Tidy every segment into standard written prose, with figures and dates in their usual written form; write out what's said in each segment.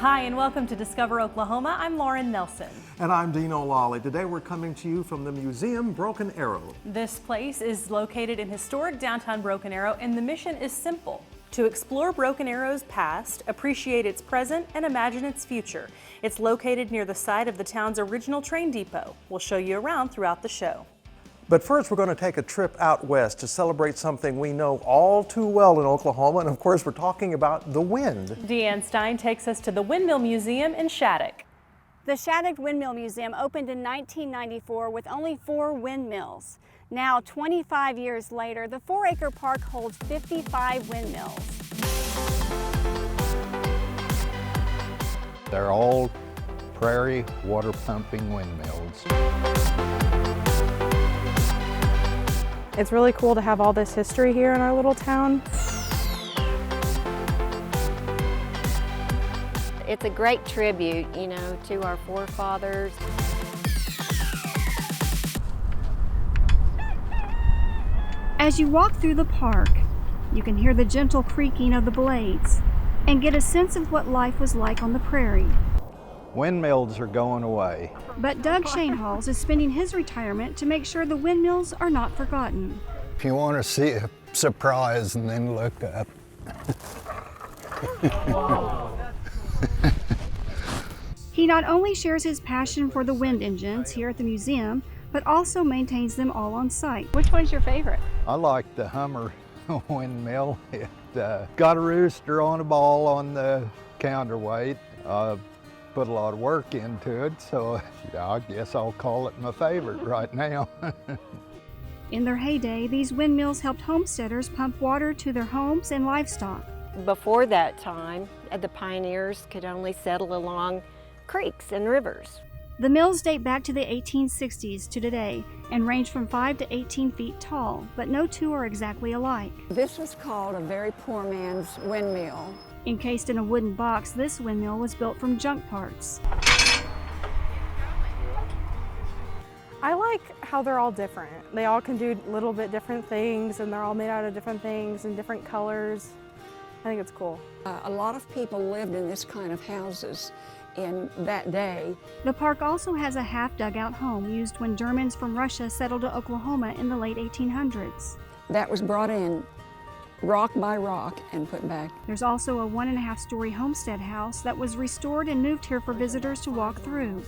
Hi and welcome to Discover Oklahoma. I'm Lauren Nelson. And I'm Dean O'Lally. Today we're coming to you from the Museum Broken Arrow. This place is located in historic downtown Broken Arrow, and the mission is simple: to explore Broken Arrow's past, appreciate its present, and imagine its future. It's located near the site of the town's original train depot. We'll show you around throughout the show. But first, we're going to take a trip out west to celebrate something we know all too well in Oklahoma, and of course, we're talking about the wind. Deanne Stein takes us to the Windmill Museum in Shattuck. The Shattuck Windmill Museum opened in 1994 with only 4 windmills. Now, 25 years later, the 4-acre park holds 55 windmills. They're all prairie water pumping windmills. It's really cool to have all this history here in our little town. It's a great tribute, to our forefathers. As you walk through the park, you can hear the gentle creaking of the blades and get a sense of what life was like on the prairie. Windmills are going away. But Doug Shanehalls is spending his retirement to make sure the windmills are not forgotten. If you want to see a surprise, and then look up. He not only shares his passion for the wind engines here at the museum, but also maintains them all on site. Which one's your favorite? I like the Hummer windmill. It got a rooster on a ball on the counterweight. Put a lot of work into it, so I guess I'll call it my favorite right now. In their heyday, these windmills helped homesteaders pump water to their homes and livestock. Before that time, the pioneers could only settle along creeks and rivers. The mills date back to the 1860s to today and range from 5 to 18 feet tall, but no two are exactly alike. This was called a very poor man's windmill. Encased in a wooden box, this windmill was built from junk parts. I like how they're all different. They all can do a little bit different things, and they're all made out of different things and different colors. I think it's cool. A lot of people lived in this kind of houses in that day. The park also has a half-dugout home used when Germans from Russia settled to Oklahoma in the late 1800s. That was brought in rock by rock and put back. There's also a 1.5-story homestead house that was restored and moved here for visitors to walk through.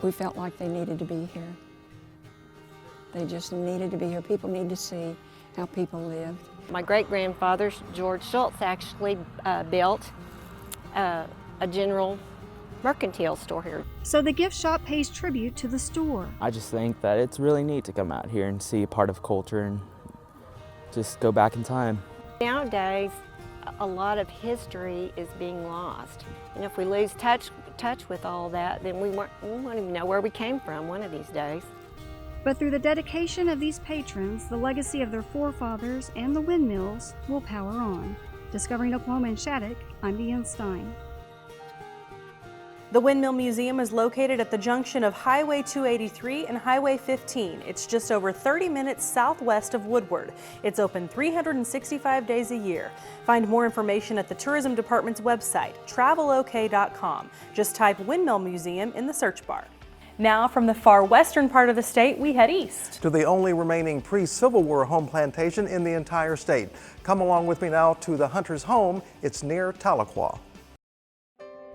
We felt like they needed to be here. They just needed to be here. People need to see how people lived. My great-grandfather, George Schultz, actually built a general mercantile store here. So the gift shop pays tribute to the store. I just think that it's really neat to come out here and see a part of culture and just go back in time. Nowadays, a lot of history is being lost. If we lose touch with all that, then we won't even know where we came from one of these days. But through the dedication of these patrons, the legacy of their forefathers and the windmills will power on. Discovering Oklahoma in Shattuck, I'm Deanne Stein. The Windmill Museum is located at the junction of Highway 283 and Highway 15. It's just over 30 minutes southwest of Woodward. It's open 365 days a year. Find more information at the Tourism Department's website, travelok.com. Just type Windmill Museum in the search bar. Now, from the far western part of the state, we head east. To the only remaining pre-Civil War home plantation in the entire state. Come along with me now to the Hunter's Home. It's near Tahlequah.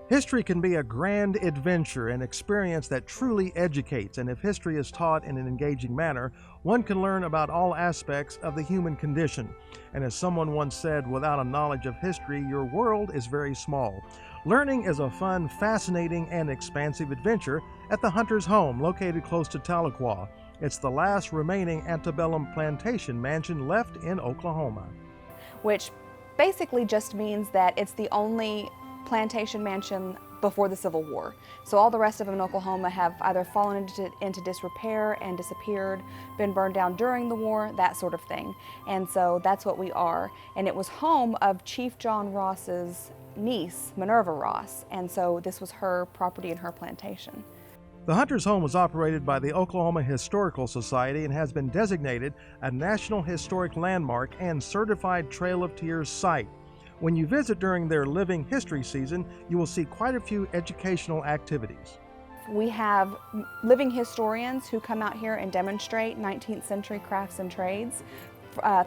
History can be a grand adventure, an experience that truly educates, and if history is taught in an engaging manner, one can learn about all aspects of the human condition. And as someone once said, without a knowledge of history, your world is very small. Learning is a fun, fascinating, and expansive adventure at the Hunter's Home, located close to Tahlequah. It's the last remaining antebellum plantation mansion left in Oklahoma. Which basically just means that it's the only plantation mansion before the Civil War. So all the rest of them in Oklahoma have either fallen into disrepair and disappeared, been burned down during the war, that sort of thing. And so that's what we are. And it was home of Chief John Ross's niece, Minerva Ross. And so this was her property and her plantation. The Hunter's Home was operated by the Oklahoma Historical Society and has been designated a National Historic Landmark and Certified Trail of Tears site. When you visit during their Living History season, you will see quite a few educational activities. We have living historians who come out here and demonstrate 19th century crafts and trades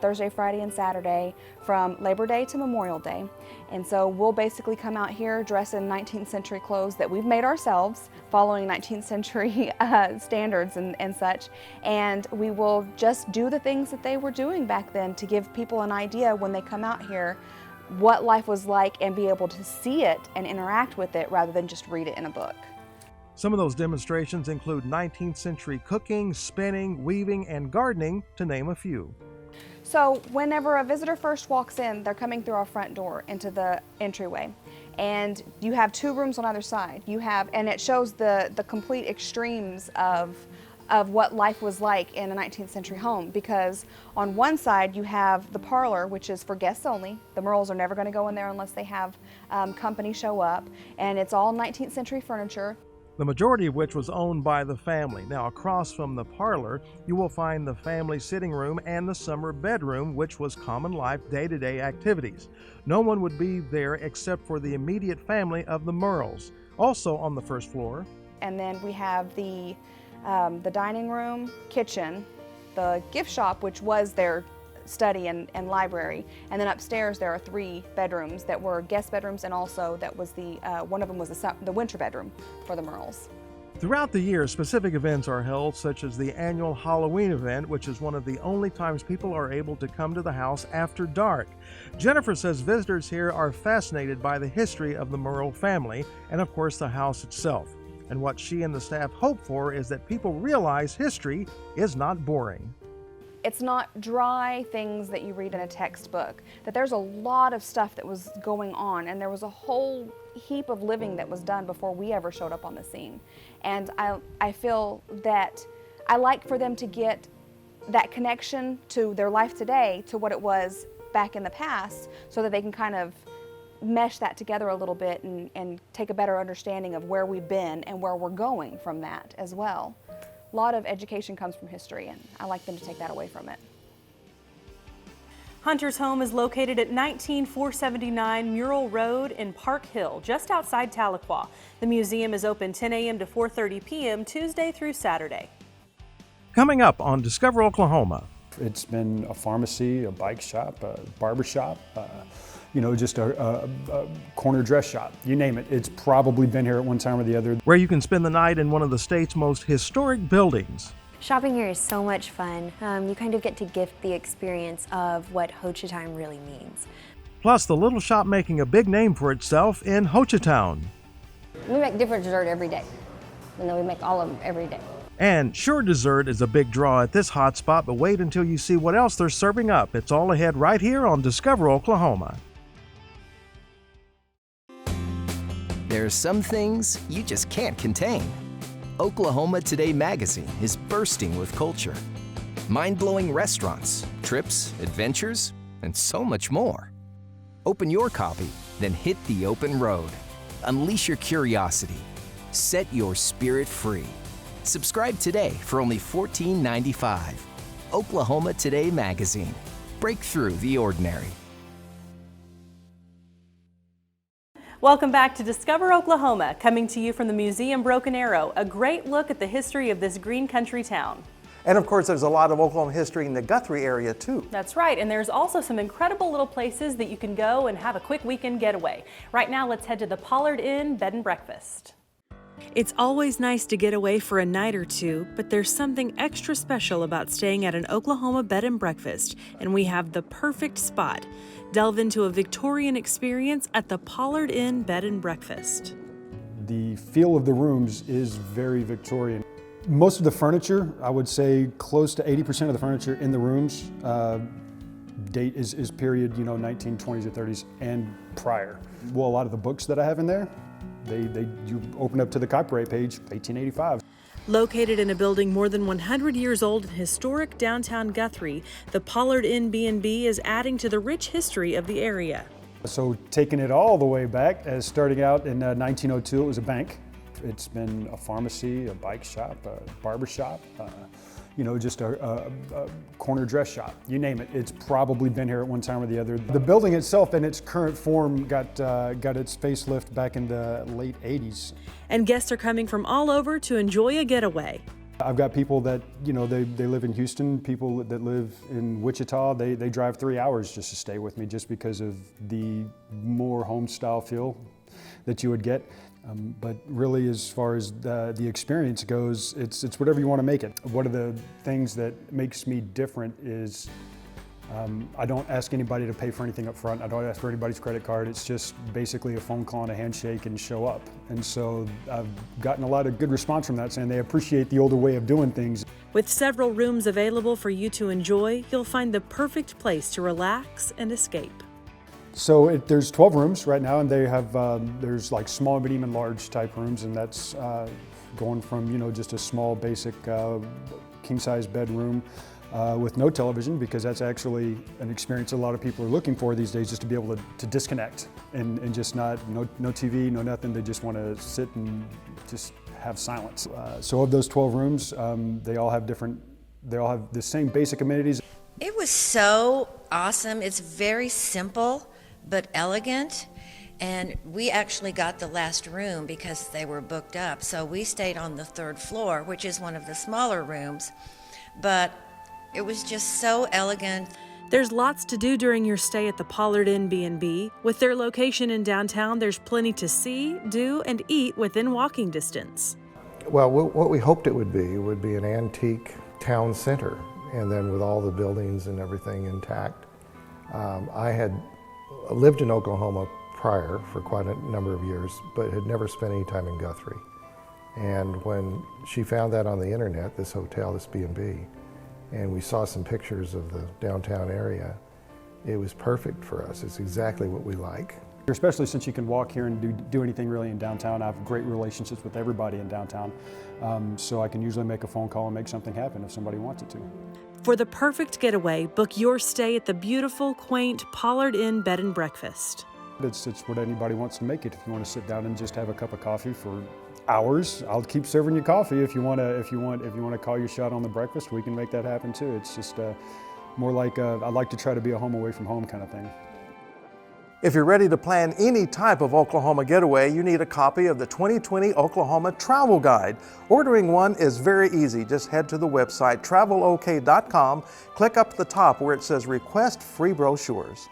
Thursday, Friday, and Saturday from Labor Day to Memorial Day. And so we'll basically come out here dressed in 19th century clothes that we've made ourselves, following 19th century standards and such. And we will just do the things that they were doing back then to give people an idea when they come out here what life was like and be able to see it and interact with it rather than just read it in a book. Some of those demonstrations include 19th century cooking, spinning, weaving, and gardening, to name a few. So whenever a visitor first walks in, they're coming through our front door into the entryway. And you have two rooms on either side. And it shows the complete extremes of what life was like in a 19th century home, because on one side you have the parlor, which is for guests only. The Merles are never going to go in there unless they have company show up, and it's all 19th century furniture. The majority of which was owned by the family. Now, across from the parlor, you will find the family sitting room and the summer bedroom, which was common life, day-to-day activities. No one would be there except for the immediate family of the Merles. Also on the first floor. And then we have the dining room, kitchen, the gift shop, which was their study and library, and then upstairs there are 3 bedrooms that were guest bedrooms, and also that was one of them was the winter bedroom for the Merles. Throughout the year, specific events are held, such as the annual Halloween event, which is one of the only times people are able to come to the house after dark. Jennifer says visitors here are fascinated by the history of the Merle family and, of course, the house itself. And what she and the staff hope for is that people realize history is not boring. It's not dry things that you read in a textbook, that there's a lot of stuff that was going on, and there was a whole heap of living that was done before we ever showed up on the scene. And I feel that I like for them to get that connection to their life today to what it was back in the past, so that they can kind of mesh that together a little bit and take a better understanding of where we've been and where we're going from that as well. A lot of education comes from history, and I like them to take that away from it. Hunter's home is located at 19479 Mural Road in Park Hill, just outside Tahlequah. The museum is open 10 a.m. to 4:30 p.m. Tuesday through Saturday. Coming up on Discover Oklahoma. It's been a pharmacy, a bike shop, a barber shop, just a corner dress shop, you name it. It's probably been here at one time or the other. Where you can spend the night in one of the state's most historic buildings. Shopping here is so much fun. You kind of get to gift the experience of what Hochatime really means. Plus, the little shop making a big name for itself in Hochatime. We make different dessert every day. We make all of them every day. And sure, dessert is a big draw at this hot spot, but wait until you see what else they're serving up. It's all ahead right here on Discover Oklahoma. There are some things you just can't contain. Oklahoma Today magazine is bursting with culture. Mind-blowing restaurants, trips, adventures, and so much more. Open your copy, then hit the open road. Unleash your curiosity. Set your spirit free. Subscribe today for only $14.95. Oklahoma Today magazine. Break through the ordinary. Welcome back to Discover Oklahoma, coming to you from the Museum Broken Arrow, a great look at the history of this green country town. And of course, there's a lot of Oklahoma history in the Guthrie area too. That's right, and there's also some incredible little places that you can go and have a quick weekend getaway. Right now, let's head to the Pollard Inn Bed and Breakfast. It's always nice to get away for a night or two, but there's something extra special about staying at an Oklahoma bed and breakfast, and we have the perfect spot. Delve into a Victorian experience at the Pollard Inn Bed and Breakfast. The feel of the rooms is very Victorian. Most of the furniture, I would say close to 80% of the furniture in the rooms date is period, 1920s or 30s and prior. Well, a lot of the books that I have in there, you open up to the copyright page, 1885. Located in a building more than 100 years old in historic downtown Guthrie, the Pollard Inn B&B is adding to the rich history of the area. So taking it all the way back, as starting out in 1902, it was a bank. It's been a pharmacy, a bike shop, a barber shop, you know, just a corner dress shop. You name it, it's probably been here at one time or the other. The building itself in its current form got its facelift back in the late 80s. And guests are coming from all over to enjoy a getaway. I've got people that, you know, they live in Houston, people that live in Wichita, they drive 3 hours just to stay with me just because of the more home style feel that you would get. But really, as far as the experience goes, it's whatever you want to make it. One of the things that makes me different is I don't ask anybody to pay for anything up front. I don't ask for anybody's credit card. It's just basically a phone call and a handshake and show up. And so I've gotten a lot of good response from that, saying they appreciate the older way of doing things. With several rooms available for you to enjoy, you'll find the perfect place to relax and escape. So there's 12 rooms right now, and they have there's like small, but even large type rooms, and that's going from, you know, just a small, basic king-size bedroom with no television, because that's actually an experience a lot of people are looking for these days, just to be able to disconnect and just no TV, no nothing. They just want to sit and just have silence. So of those 12 rooms, they all have the same basic amenities. It was so awesome. It's very simple but elegant, and we actually got the last room because they were booked up, so we stayed on the 3rd floor, which is one of the smaller rooms, but it was just so elegant. There's lots to do during your stay at the Pollard Inn B&B. With their location in downtown, there's plenty to see, do, and eat within walking distance. Well, what we hoped it would be an antique town center, and then with all the buildings and everything intact. I had lived in Oklahoma prior for quite a number of years, but had never spent any time in Guthrie. And when she found that on the internet, this hotel, this B&B, and we saw some pictures of the downtown area, it was perfect for us. It's exactly what we like. Especially since you can walk here and do anything really in downtown. I have great relationships with everybody in downtown, so I can usually make a phone call and make something happen if somebody wants it to. For the perfect getaway, book your stay at the beautiful, quaint Pollard Inn Bed and Breakfast. It's what anybody wants to make it. If you want to sit down and just have a cup of coffee for hours, I'll keep serving you coffee. If you want to call your shot on the breakfast, we can make that happen too. It's just more like I like to try to be a home away from home kind of thing. If you're ready to plan any type of Oklahoma getaway, you need a copy of the 2020 Oklahoma Travel Guide. Ordering one is very easy. Just head to the website travelok.com, click up at the top where it says Request Free Brochures.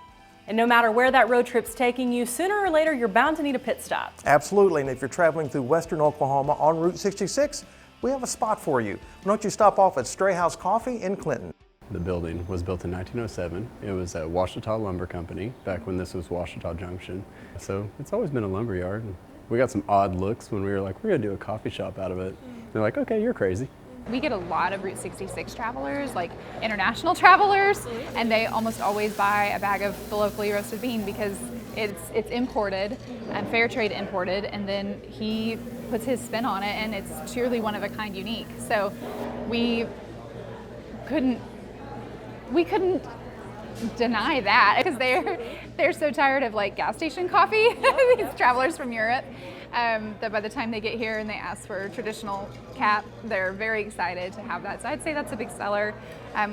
And no matter where that road trip's taking you, sooner or later you're bound to need a pit stop. Absolutely, and if you're traveling through western Oklahoma on Route 66, we have a spot for you. Why don't you stop off at Strayhouse Coffee in Clinton? The building was built in 1907. It was a Washita Lumber Company back when this was Washita Junction. So it's always been a lumber yard. We got some odd looks when we were like, we're gonna do a coffee shop out of it. They're like, okay, you're crazy. We get a lot of Route 66 travelers, like international travelers, and they almost always buy a bag of the locally roasted bean because it's imported and fair trade imported, and then he puts his spin on it, and it's truly one of a kind, unique. So we couldn't deny that because they're so tired of like gas station coffee, these travelers from Europe, that by the time they get here and they ask for a traditional cap, they're very excited to have that. So I'd say that's a big seller.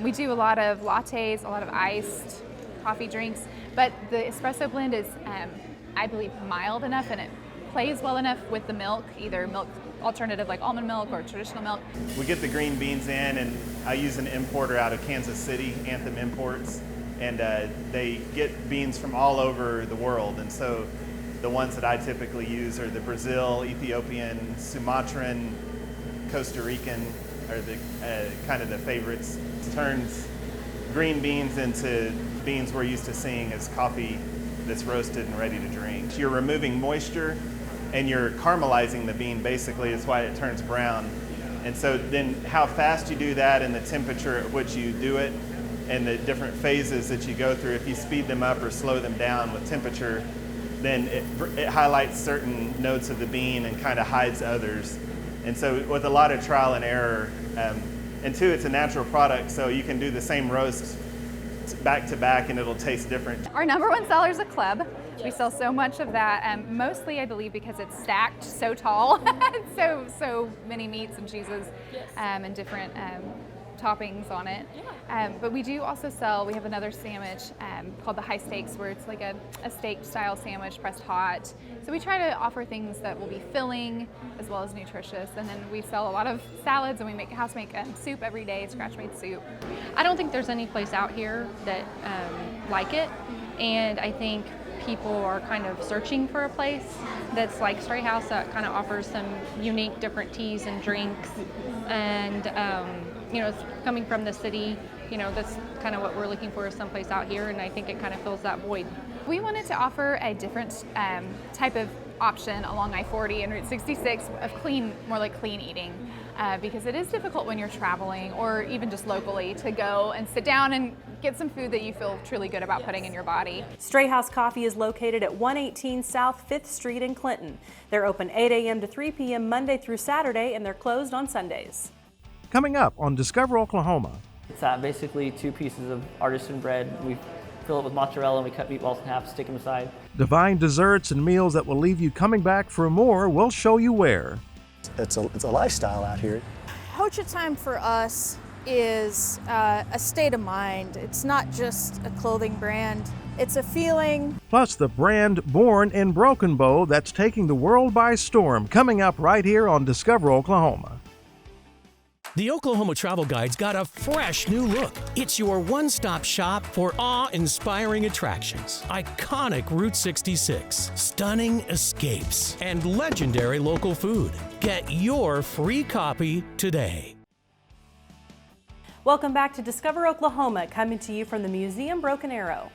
We do a lot of lattes, a lot of iced coffee drinks, but the espresso blend is, I believe, mild enough and it plays well enough with the milk, either milk alternative like almond milk or traditional milk. We get the green beans in, and I use an importer out of Kansas City, Anthem Imports, and they get beans from all over the world. And so the ones that I typically use are the Brazil, Ethiopian, Sumatran, Costa Rican are the kind of the favorites. It turns green beans into beans we're used to seeing as coffee that's roasted and ready to drink. You're removing moisture and you're caramelizing the bean, basically, is why it turns brown. And so then how fast you do that and the temperature at which you do it and the different phases that you go through, if you speed them up or slow them down with temperature, then it highlights certain notes of the bean and kind of hides others. And so with a lot of trial and error, and two, it's a natural product, so you can do the same roast back to back and it'll taste different. Our #1 seller is a club. We sell so much of that, mostly I believe because it's stacked so tall, so many meats and cheeses and different toppings on it. But we do also sell, we have another sandwich called the high steaks, where it's like a steak style sandwich pressed hot. So we try to offer things that will be filling as well as nutritious. And then we sell a lot of salads, and we make soup every day, scratch made soup. I don't think there's any place out here that like it, and I think people are kind of searching for a place that's like Strayhouse, that kind of offers some unique different teas and drinks, and you know, it's coming from the city, you know, that's kind of what we're looking for, is someplace out here, and I think it kind of fills that void. We wanted to offer a different type of option along I-40 and Route 66 of more like clean eating, because it is difficult when you're traveling or even just locally to go and sit down and get some food that you feel truly good about putting in your body. Strayhouse Coffee is located at 118 South 5th Street in Clinton. They're open 8 a.m. to 3 p.m. Monday through Saturday, and they're closed on Sundays. Coming up on Discover Oklahoma. It's basically 2 pieces of artisan bread. We fill it with mozzarella and we cut meatballs in half, stick them aside. Divine desserts and meals that will leave you coming back for more. We'll show you where. It's a lifestyle out here. Hochatime for us is a state of mind. It's not just a clothing brand. It's a feeling. Plus the brand born in Broken Bow that's taking the world by storm. Coming up right here on Discover Oklahoma. The Oklahoma Travel Guide's got a fresh new look. It's your one-stop shop for awe-inspiring attractions, iconic Route 66, stunning escapes, and legendary local food. Get your free copy today. Welcome back to Discover Oklahoma, coming to you from the Museum Broken Arrow.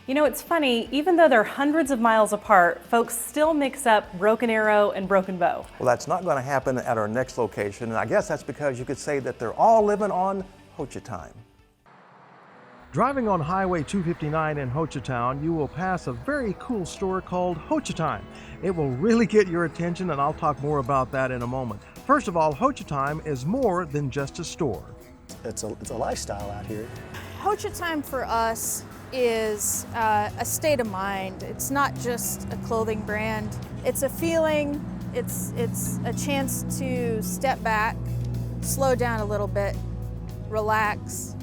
You know, it's funny, even though they're hundreds of miles apart, folks still mix up Broken Arrow and Broken Bow. Well, that's not going to happen at our next location, and I guess that's because you could say that they're all living on Hochatime. Driving on Highway 259 in Hochatime, you will pass a very cool store called Hochatime. It will really get your attention, and I'll talk more about that in a moment. First of all, Hochatime is more than just a store. It's a lifestyle out here. Hochatime for us is a state of mind. It's not just a clothing brand. It's a feeling. It's a chance to step back, slow down a little bit, relax.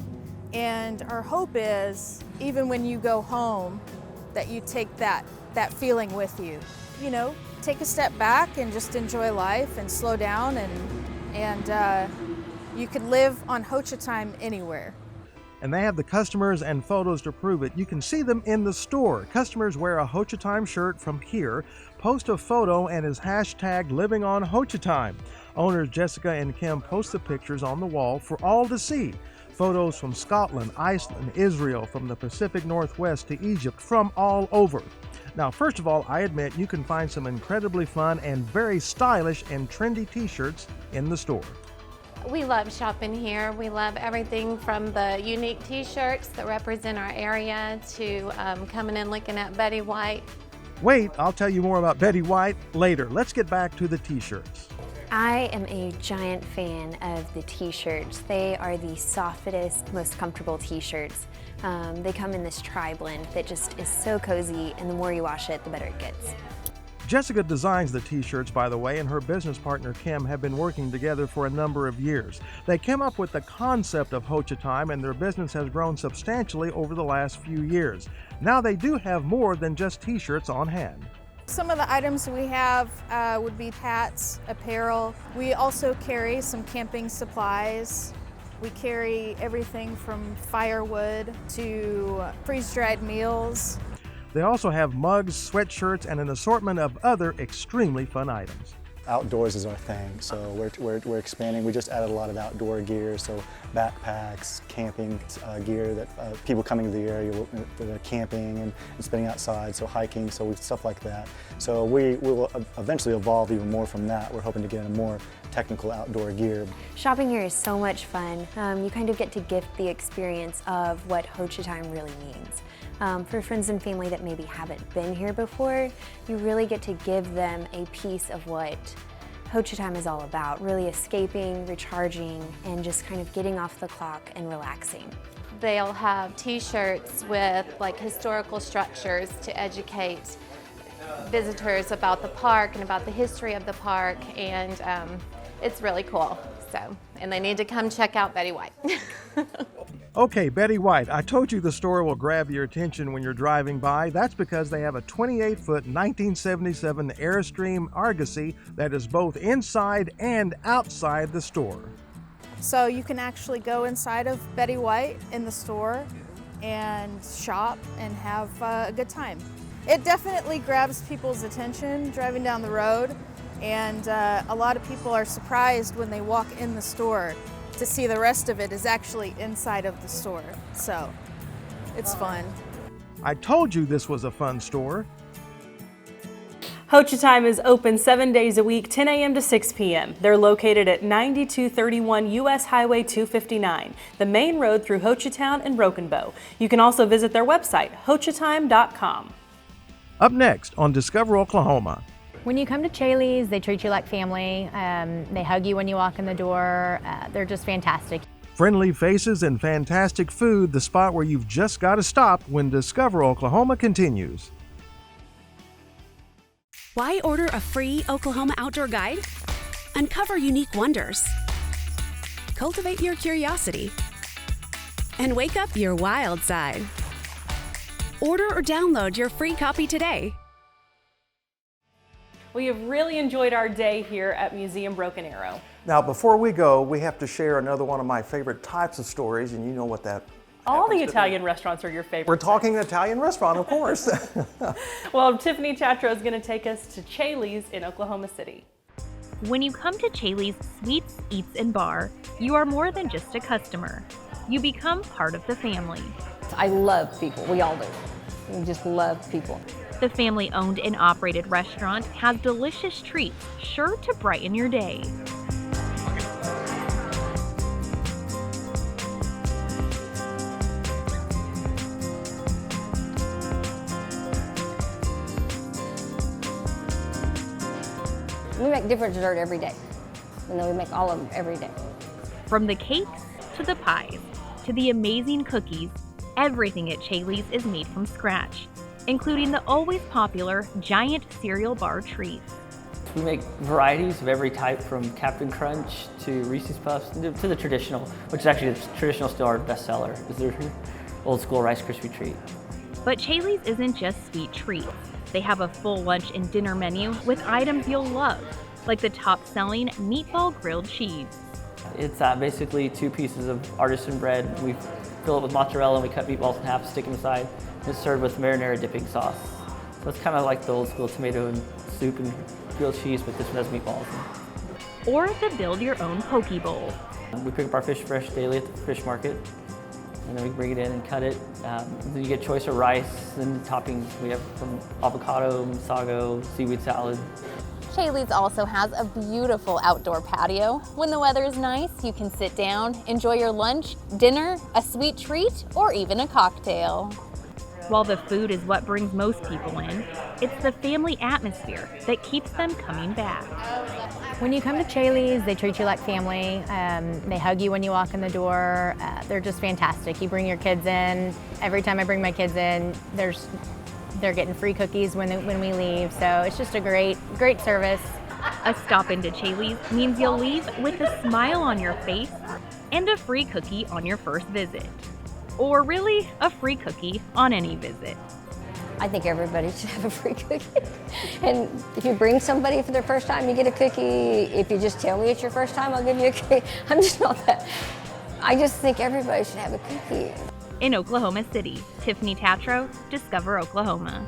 And our hope is, even when you go home, that you take that feeling with you. You know, take a step back and just enjoy life and slow down, and you can live on Hochatime anywhere. And they have the customers and photos to prove it. You can see them in the store. Customers wear a Hochatime shirt from here, post a photo, and is hashtagged living on Hochatime. Owners Jessica and Kim post the pictures on the wall for all to see. Photos from Scotland, Iceland, Israel, from the Pacific Northwest to Egypt, from all over. Now, first of all, I admit you can find some incredibly fun and very stylish and trendy t-shirts in the store. We love shopping here. We love everything from the unique t-shirts that represent our area to coming in looking at Betty White. Wait, I'll tell you more about Betty White later. Let's get back to the t-shirts. I am a giant fan of the t-shirts. They are the softest, most comfortable t-shirts. They come in this tri-blend that just is so cozy, and the more you wash it, the better it gets. Jessica designs the t-shirts, by the way, and her business partner Kim have been working together for a number of years. They came up with the concept of Hochatime, and their business has grown substantially over the last few years. Now they do have more than just t-shirts on hand. Some of the items we have would be hats, apparel. We also carry some camping supplies. We carry everything from firewood to freeze-dried meals. They also have mugs, sweatshirts, and an assortment of other extremely fun items. Outdoors is our thing, so we're expanding. We just added a lot of outdoor gear, so backpacks, camping gear that people coming to the area they're camping and spending outside, so hiking, so stuff like that. So we will eventually evolve even more from that. We're hoping to get into more technical outdoor gear. Shopping here is so much fun. You kind of get to gift the experience of what Hochatime really means. For friends and family that maybe haven't been here before, you really get to give them a piece of what Hochatime is all about, really escaping, recharging, and just kind of getting off the clock and relaxing. They'll have t-shirts with like historical structures to educate visitors about the park and about the history of the park, and it's really cool. So, and they need to come check out Betty White. Okay, Betty White, I told you the store will grab your attention when you're driving by. That's because they have a 28-foot 1977 Airstream Argosy that is both inside and outside the store. So you can actually go inside of Betty White in the store and shop and have a good time. It definitely grabs people's attention driving down the road, and a lot of people are surprised when they walk in the store to see the rest of it is actually inside of the store. So it's fun. I told you this was a fun store. Hochatime is open 7 days a week, 10 a.m. to 6 p.m. They're located at 9231 U.S. Highway 259, the main road through Hochatown and Broken Bow. You can also visit their website, hochatime.com. Up next on Discover Oklahoma. When you come to Caeli's, they treat you like family. They hug you when you walk in the door. They're just fantastic. Friendly faces and fantastic food, the spot where you've just got to stop when Discover Oklahoma continues. Why order a free Oklahoma outdoor guide? Uncover unique wonders. Cultivate your curiosity. And wake up your wild side. Order or download your free copy today. We have really enjoyed our day here at Museum Broken Arrow. Now, before we go, we have to share another one of my favorite types of stories, and you know what that All the Italian restaurants are your favorite. We're talking Italian restaurant, of course. Well, Tiffany Tatro is going to take us to Caeli's in Oklahoma City. When you come to Caeli's Sweets, Eats, and Bar, you are more than just a customer. You become part of the family. I love people. We all do. We just love people. The family-owned and operated restaurant has delicious treats sure to brighten your day. We make different dessert every day. We make all of them every day. From the cakes to the pies to the amazing cookies, everything at Caeli's is made from scratch, including the always popular giant cereal bar treats. We make varieties of every type, from Captain Crunch to Reese's Puffs to the traditional, which is actually the traditional still our bestseller, is their old school Rice Krispie treat. But Caeli's isn't just sweet treats. They have a full lunch and dinner menu with items you'll love, like the top-selling meatball grilled cheese. It's basically 2 pieces of artisan bread. We fill it with mozzarella and we cut meatballs in half, stick them aside. It's served with marinara dipping sauce. So it's kind of like the old school tomato and soup and grilled cheese, but this one has meatballs. Or the build-your-own poke bowl. We pick up our fish fresh daily at the fish market, and then we bring it in and cut it. Then you get choice of rice and toppings. We have from avocado, sago, seaweed salad. Caeli's also has a beautiful outdoor patio. When the weather is nice, you can sit down, enjoy your lunch, dinner, a sweet treat, or even a cocktail. While the food is what brings most people in, it's the family atmosphere that keeps them coming back. When you come to Caeli's, they treat you like family. They hug you when you walk in the door. They're just fantastic. You bring your kids in. Every time I bring my kids in, they're getting free cookies when we leave. So it's just a great service. A stop into Caeli's means you'll leave with a smile on your face and a free cookie on your first visit. Or really, a free cookie on any visit. I think everybody should have a free cookie. And if you bring somebody for their first time, you get a cookie. If you just tell me it's your first time, I'll give you a cookie. I'm just not that. I just think everybody should have a cookie. In Oklahoma City, Tiffany Tatro, Discover Oklahoma.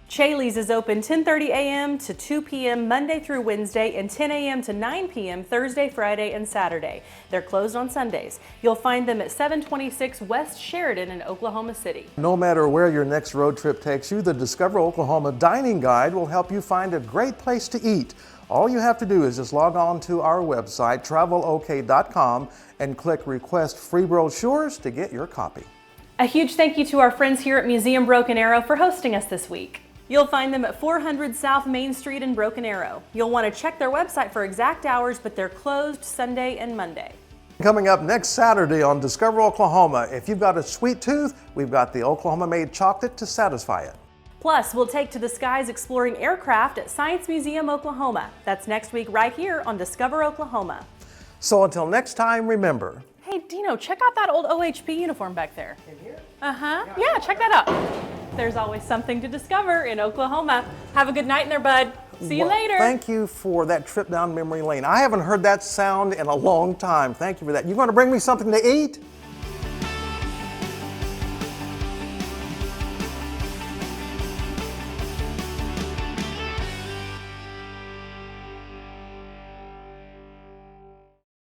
Caeli's is open 10:30 a.m. to 2 p.m. Monday through Wednesday and 10 a.m. to 9 p.m. Thursday, Friday, and Saturday. They're closed on Sundays. You'll find them at 726 West Sheridan in Oklahoma City. No matter where your next road trip takes you, the Discover Oklahoma Dining Guide will help you find a great place to eat. All you have to do is just log on to our website, travelok.com, and click Request Free Brochures to get your copy. A huge thank you to our friends here at Museum Broken Arrow for hosting us this week. You'll find them at 400 South Main Street in Broken Arrow. You'll want to check their website for exact hours, but they're closed Sunday and Monday. Coming up next Saturday on Discover Oklahoma, if you've got a sweet tooth, we've got the Oklahoma-made chocolate to satisfy it. Plus, we'll take to the skies exploring aircraft at Science Museum, Oklahoma. That's next week right here on Discover Oklahoma. So until next time, remember. Hey, Dino, check out that old OHP uniform back there. In here? Uh-huh. Yeah, check that out. There's always something to discover in Oklahoma. Have a good night in there, bud. See you later. Thank you for that trip down memory lane. I haven't heard that sound in a long time. Thank you for that. You going to bring me something to eat?